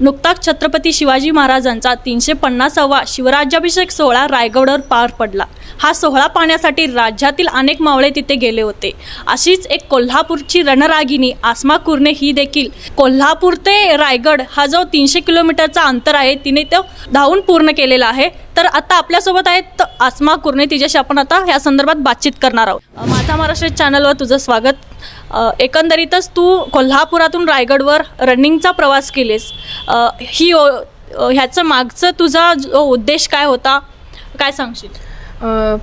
नुकताच छत्रपती शिवाजी महाराजांचा 350वा शिवराज्याभिषेक सोहळा रायगडवर पार पडला। हा सोहळा पाहण्यासाठी राज्यातील अनेक मावळे तिथे गेले होते। अशीच एक कोल्हापूरची रणरागिणी आसमा कुरणे ही देखील कोल्हापूर ते रायगड हा जो 300 किलोमीटरचा अंतर आहे तिने तो धावून पूर्ण केलेला आहे। तर आता आपल्यासोबत आहेत आसमा कुरणे, तिच्याशी आपण आता या संदर्भात बातचीत करणार आहोत। माझा महाराष्ट्र चॅनलवर तुझं स्वागत। एकंदरीतच तू कोल्हापुरातून रायगडवर रनिंगचा प्रवास केलेस, ह्याचं मागचं तुझा जो उद्देश काय होता, काय सांगशील?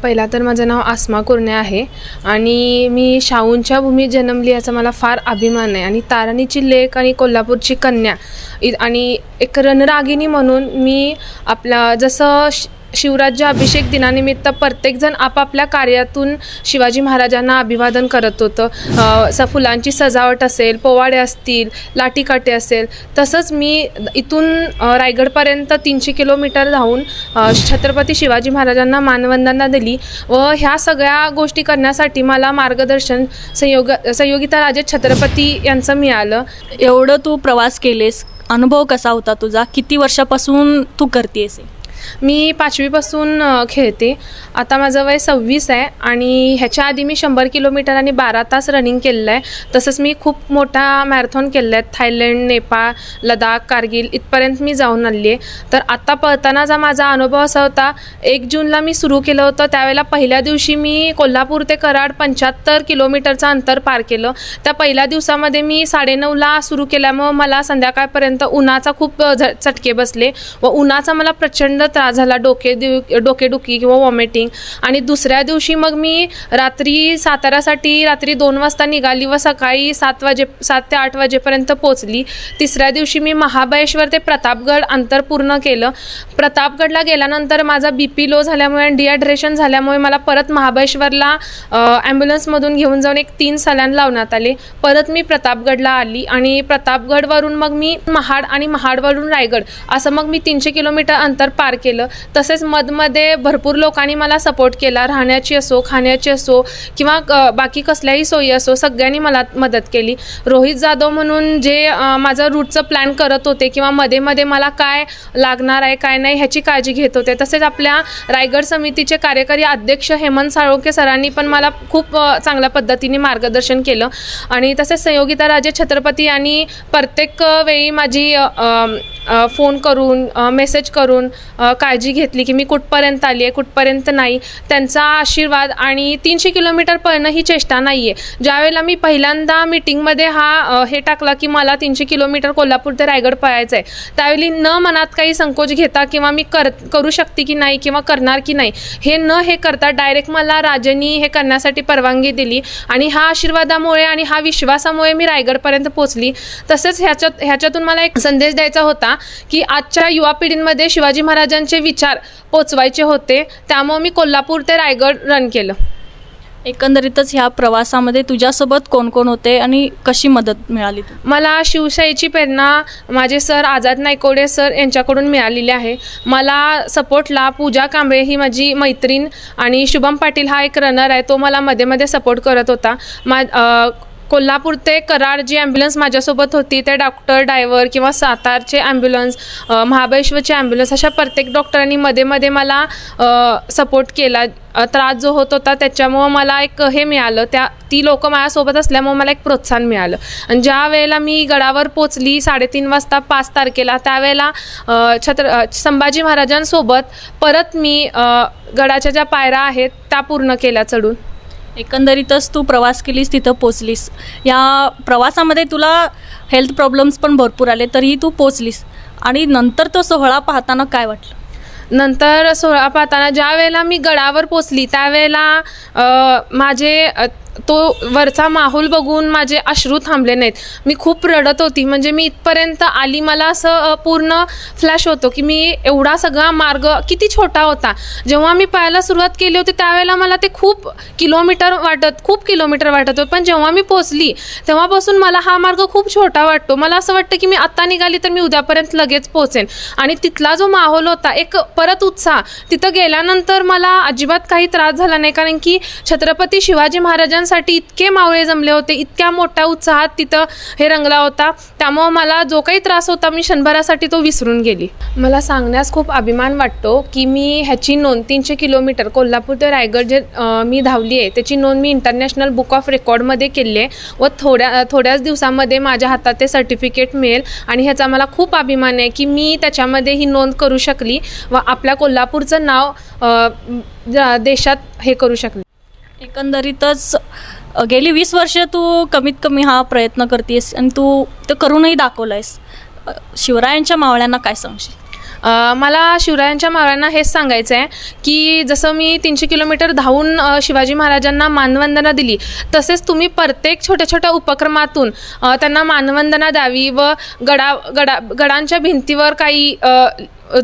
पहिला तर माझं नाव आसमा कुरणे आहे आणि मी शाहूंच्या भूमीत जन्मली याचा मला फार अभिमान आहे। आणि ताराणीची लेक आणि कोल्हापूरची कन्या आणि एक रणरागिणी म्हणून मी आपला जसं शिवराज्य अभिषेक दिनानिमित्त प्रत्येकजण आपापल्या कार्यातून शिवाजी महाराजांना अभिवादन करत होतं। फुलांची सजावट असेल, पोवाडे असतील, लाठीकाठी असेल, तसंच मी इथून रायगडपर्यंत 300 किलोमीटर धावून छत्रपती शिवाजी महाराजांना मानवंदना दिली व ह्या सगळ्या गोष्टी करण्यासाठी मला मार्गदर्शन संयोगिता राजे छत्रपती यांचं मिळालं। एवढं तू प्रवास केलेस, अनुभव कसा होता तुझा? किती वर्षापासून तू करतेस? मी 5वीपासून खेळते। आता माझं वय 26 आहे आणि ह्याच्या आधी मी 100 किलोमीटर आणि 12 तास रनिंग केलेलं आहे। तसंच मी खूप मोठा मॅरेथॉन केलेला आहे, थायलंड, नेपाळ, लडाख, कारगिल इथपर्यंत मी जाऊन आली आहे। तर आता पळतानाचा माझा अनुभव असा होता, 1 जूनला मी सुरू केलं होतं, त्यावेळेला पहिल्या दिवशी मी कोल्हापूर ते कराड 75 किलोमीटरचं अंतर पार केलं। त्या पहिल्या दिवसामध्ये मी 9:30ला सुरू केल्यामुळं मला संध्याकाळपर्यंत उन्हाचा खूप चटके बसले व उन्हाचा मला प्रचंड त्रास झाला, डोकेदुखी किंवा वॉमिटिंग। आणि दुसऱ्या दिवशी मग मी रात्री साताऱ्यासाठी रात्री 2 वाजता निघाली व सकाळी 7 ते 8 वाजेपर्यंत पोचली। तिसऱ्या दिवशी मी महाबळेश्वर ते प्रतापगड अंतर पूर्ण केलं। प्रतापगडला गेल्यानंतर माझा BP लो झाल्यामुळे आणि डिहायड्रेशन झाल्यामुळे मला परत महाबळेश्वरला ॲम्ब्युलन्समधून घेऊन जाऊन 3 सलाईन लावण्यात आले। परत मी प्रतापगडला आली आणि प्रतापगडवरून मग मी महाड आणि महाडवरून रायगड असं मग मी 300 किलोमीटर अंतर पार केलं। तसेच मधमध्ये भरपूर लोकांनी मला सपोर्ट केला, राहण्याची असो, खाण्याची असो किंवा बाकी कसल्याही सोयी असो, सगळ्यांनी मला मदत केली। रोहित जाधव म्हणून जे माझं रूटचं प्लॅन करत होते किंवा मध्ये मध्ये मला काय लागणार आहे काय नाही ह्याची काळजी घेत होते। तसेच आपल्या रायगड समितीचे कार्यकारी अध्यक्ष हेमंत साळोखे सरांनी पण मला खूप चांगल्या पद्धतीने मार्गदर्शन केलं। आणि तसेच संयोगिता राजे छत्रपती यांनी प्रत्येक वेळी माझी फोन करून मेसेज करून काळजी घेतली की मी कुठपर्यंत आली आहे, कुठपर्यंत नाही। त्यांचा आशीर्वाद आणि 300 किलोमीटर पळणं ही चेष्टा नाही आहे। ज्यावेळेला मी पहिल्यांदा मीटिंगमध्ये हे टाकला की मला 300 किलोमीटर कोल्हापूर ते रायगड पळायचं आहे, त्यावेळी न मनात काही संकोच घेता किंवा मी करू शकते की नाही किंवा करणार की नाही हे करता डायरेक्ट मला राजांनी हे करण्यासाठी परवानगी दिली आणि ह्या आशीर्वादामुळे आणि ह्या विश्वासामुळे मी रायगडपर्यंत पोहोचली। तसेच ह्याच्यातून मला एक संदेश द्यायचा होता की आजच्या युवा पिढींमध्ये शिवाजी महाराजांचे विचार पोचवायचे होते, त्यामुळे मी कोल्हापूर ते रायगड रन केलं। एकंदरीतच ह्या प्रवासामध्ये तुझ्यासोबत कोण कोण होते आणि कशी मदत मिळाली? मला शिवशाहीची प्रेरणा माझे सर आझाद नायकवडे सर यांच्याकडून मिळालेली आहे। मला सपोर्टला पूजा कांबळे ही माझी मैत्रीण आणि शुभम पाटील हा एक रनर आहे, तो मला मध्ये मध्ये सपोर्ट करत होता। कोल्हापूर ते कराड जी ॲम्ब्युलन्स माझ्यासोबत होती ते डॉक्टर, ड्रायव्हर किंवा सातारचे ॲम्ब्युलन्स, महाबळेश्वरचे ॲम्ब्युलन्स अशा प्रत्येक डॉक्टरांनी मध्ये मध्ये मला सपोर्ट केला। त्रास जो होत होता त्याच्यामुळं मला एक हे मिळालं, ती लोकं माझ्यासोबत असल्यामुळं मला एक प्रोत्साहन मिळालं। आणि ज्या वेळेला मी गडावर पोचली 3:30 वाजता 5 तारखेला, त्यावेळेला संभाजी महाराजांसोबत परत मी गडाच्या ज्या पायऱ्या आहेत त्या पूर्ण केल्या चढून। एकंदरीतच तू प्रवास केलीस, तिथं पोचलीस। या प्रवासामध्ये तुला हेल्थ प्रॉब्लेम्स पण भरपूर आले, तरीही तू पोचलीस। आणि नंतर तो सोहळा पाहताना काय वाटलं? नंतर सोहळा पाहताना ज्या वेळेला मी गडावर पोचली त्यावेळेला माझे तो वरचा माहोल बघून माझे अश्रू थांबले नाहीत। मी खूप रडत होती, म्हणजे मी इथपर्यंत आली, मला असं पूर्ण फ्लॅश होतो की मी एवढा सगळा मार्ग किती छोटा होता। जेव्हा मी पळायला सुरुवात केली होती त्यावेळेला मला ते खूप किलोमीटर वाटत होतं, पण जेव्हा मी पोचली तेव्हापासून मला हा मार्ग खूप छोटा वाटतो। मला असं वाटतं की मी आत्ता निघाली तर मी उद्यापर्यंत लगेच पोचेन। आणि तिथला जो माहोल होता, एक परत उत्साह, तिथं गेल्यानंतर मला अजिबात काही त्रास झाला नाही, कारण की छत्रपती शिवाजी महाराजांचा महाराजांसाठी इतके मावळे जमले होते, इतक्या मोठ्या उत्साहात तिथं हे रंगला होता. त्यामुळं मला जो काही त्रास होता मी क्षणभरासाठी तो विसरून गेली. मला सांगण्यास खूप अभिमान वाटतो की मी ह्याची नोंद 300 किलोमीटर कोल्हापूर ते रायगड जे मी धावली आहे त्याची नोंद मी इंटरनॅशनल बुक ऑफ रेकॉर्डमध्ये केली आहे व थोड्याच दिवसामध्ये माझ्या हातात ते सर्टिफिकेट मिळेल. आणि ह्याचा मला खूप अभिमान आहे की मी त्याच्यामध्ये ही नोंद करू शकली व आपल्या कोल्हापूरचं नाव देशात हे करू शकले. एकंदरीतच गेली 20 वर्ष तू कमीत कमी हा प्रयत्न करतेस आणि तू ते करूनही दाखवलंयस. शिवरायांच्या मावळ्यांना काय सांगशील? मला शिवरायांच्या मावळ्यांना हेच सांगायचं आहे की जसं मी 300 किलोमीटर धावून शिवाजी महाराजांना मानवंदना दिली तसेच तुम्ही प्रत्येक छोट्या छोट्या उपक्रमातून त्यांना मानवंदना द्यावी व गडांच्या भिंतीवर काही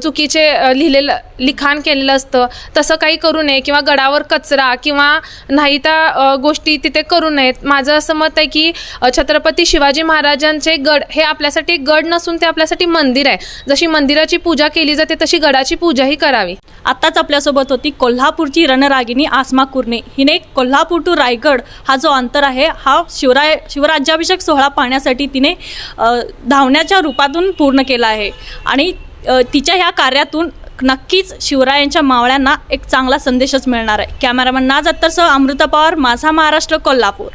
चुकीचे लिहिलेलं लिखाण केलेलं असतं तसं काही करू नये किंवा गडावर कचरा किंवा नाही त्या गोष्टी तिथे करू नयेत. माझं असं मत आहे की छत्रपती शिवाजी महाराजांचे गड हे आपल्यासाठी गड नसून ते आपल्यासाठी मंदिर आहे. जशी मंदिराची पूजा केली जाते तशी गडाची पूजाही करावी. आत्ताच आपल्यासोबत होती कोल्हापूरची रणरागिणी आसमा कुरणे. हिने कोल्हापूर टू रायगड हा जो अंतर आहे हा शिवराज्याभिषेक सोहळा पाहण्यासाठी तिने धावण्याच्या रूपातून पूर्ण केला आहे आणि तिच्या ह्या कार्यातून नक्कीच शिवरायांच्या मावळ्यांना एक चांगला संदेशच मिळणार आहे. कॅमेरामन नाज अत्तरसह अमृता पवार, माझा महाराष्ट्र, कोल्हापूर.